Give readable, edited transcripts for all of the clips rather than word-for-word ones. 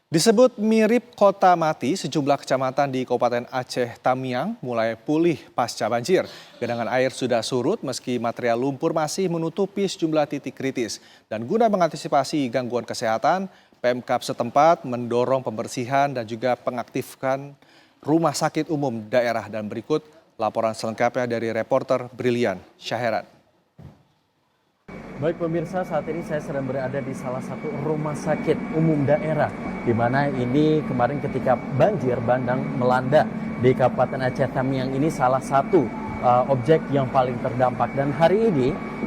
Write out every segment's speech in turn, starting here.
Disebut mirip kota mati, sejumlah kecamatan di Kabupaten Aceh Tamiang mulai pulih pasca banjir. Genangan air sudah surut meski material lumpur masih menutupi sejumlah titik kritis. Dan guna mengantisipasi gangguan kesehatan, Pemkab setempat mendorong pembersihan dan juga pengaktifkan rumah sakit umum daerah. Dan berikut laporan selengkapnya dari reporter Brilian Syaheran. Baik pemirsa, saat ini saya sedang berada di salah satu rumah sakit umum daerah, di mana ini kemarin ketika banjir bandang melanda di Kabupaten Aceh Tamiang ini salah satu objek yang paling terdampak. Dan hari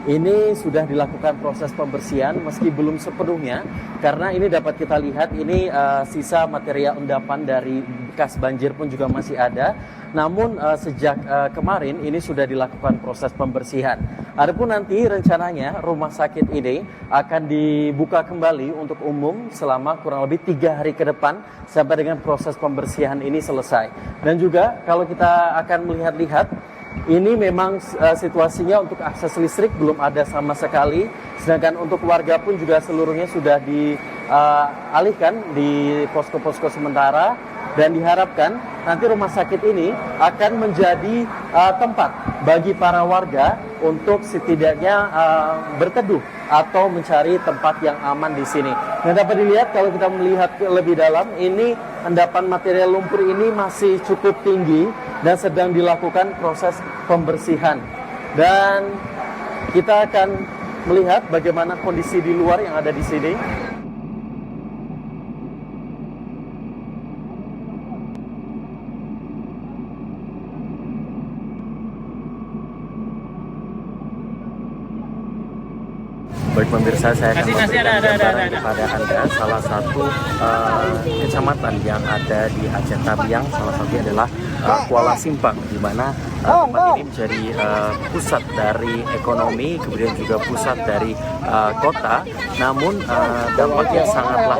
ini sudah dilakukan proses pembersihan meski belum sepenuhnya, karena ini dapat kita lihat ini sisa material endapan dari bekas banjir pun juga masih ada. Namun sejak kemarin ini sudah dilakukan proses pembersihan. Adapun nanti rencananya rumah sakit ini akan dibuka kembali untuk umum selama kurang lebih 3 hari ke depan sampai dengan proses pembersihan ini selesai. Dan juga kalau kita akan melihat-lihat, ini memang situasinya untuk akses listrik belum ada sama sekali. Sedangkan untuk warga pun juga seluruhnya sudah dialihkan di posko-posko sementara. Dan diharapkan nanti rumah sakit ini akan menjadi tempat bagi para warga untuk setidaknya berteduh atau mencari tempat yang aman di sini. Dan dapat dilihat kalau kita melihat lebih dalam, ini endapan material lumpur ini masih cukup tinggi dan sedang dilakukan proses pembersihan. Dan kita akan melihat bagaimana kondisi di luar yang ada di sini. Baik pemirsa, saya akan memberikan gambaran kepada Anda salah satu kecamatan yang ada di Aceh Tamiang. Salah satunya adalah Kuala Simpang, di mana tempat ini menjadi pusat dari ekonomi, kemudian juga pusat dari kota. Namun dampaknya sangatlah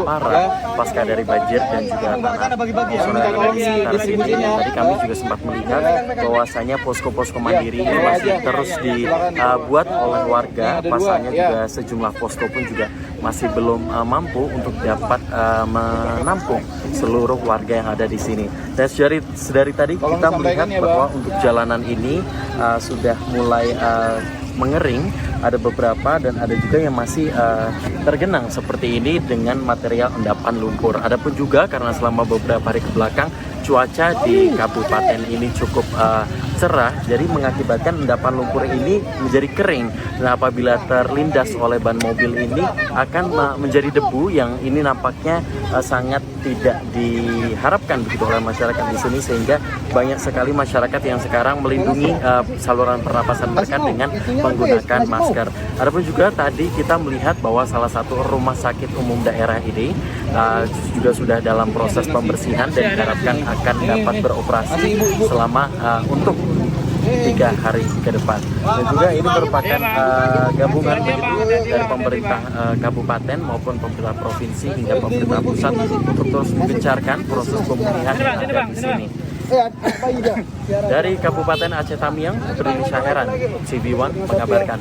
parah pasca dari banjir dan juga tanah longsor yang ada di sekitar sini. Tadi kami juga sempat melihat bahwasanya posko-posko mandiri ini masih terus dibuat oleh warga. Pasalnya juga sejumlah posko pun juga masih belum mampu untuk dapat menampung seluruh warga yang ada di sini. Dan dari tadi kita melihat bahwa untuk jalanan ini sudah mulai mengering, ada beberapa dan ada juga yang masih tergenang seperti ini dengan material endapan lumpur. Adapun juga karena selama beberapa hari ke belakang cuaca di kabupaten ini cukup cerah, jadi mengakibatkan endapan lumpur ini menjadi kering. Dan apabila terlindas oleh ban mobil ini akan menjadi debu yang ini nampaknya sangat tidak diharapkan begitu oleh masyarakat di sini, sehingga banyak sekali masyarakat yang sekarang melindungi saluran pernapasan mereka dengan menggunakan masker. Adapun juga tadi kita melihat bahwa salah satu rumah sakit umum daerah ini juga sudah dalam proses pembersihan dan diharapkan akan dapat beroperasi selama untuk 3 hari ke depan. Dan juga ini merupakan gabungan begitu dari pemerintah kabupaten maupun pemerintah provinsi hingga pemerintah pusat untuk terus mengencarkan proses pemulihan yang ada di sini. Dari Kabupaten Aceh Tamiang, Brilian Syaheran, CV1 mengabarkan.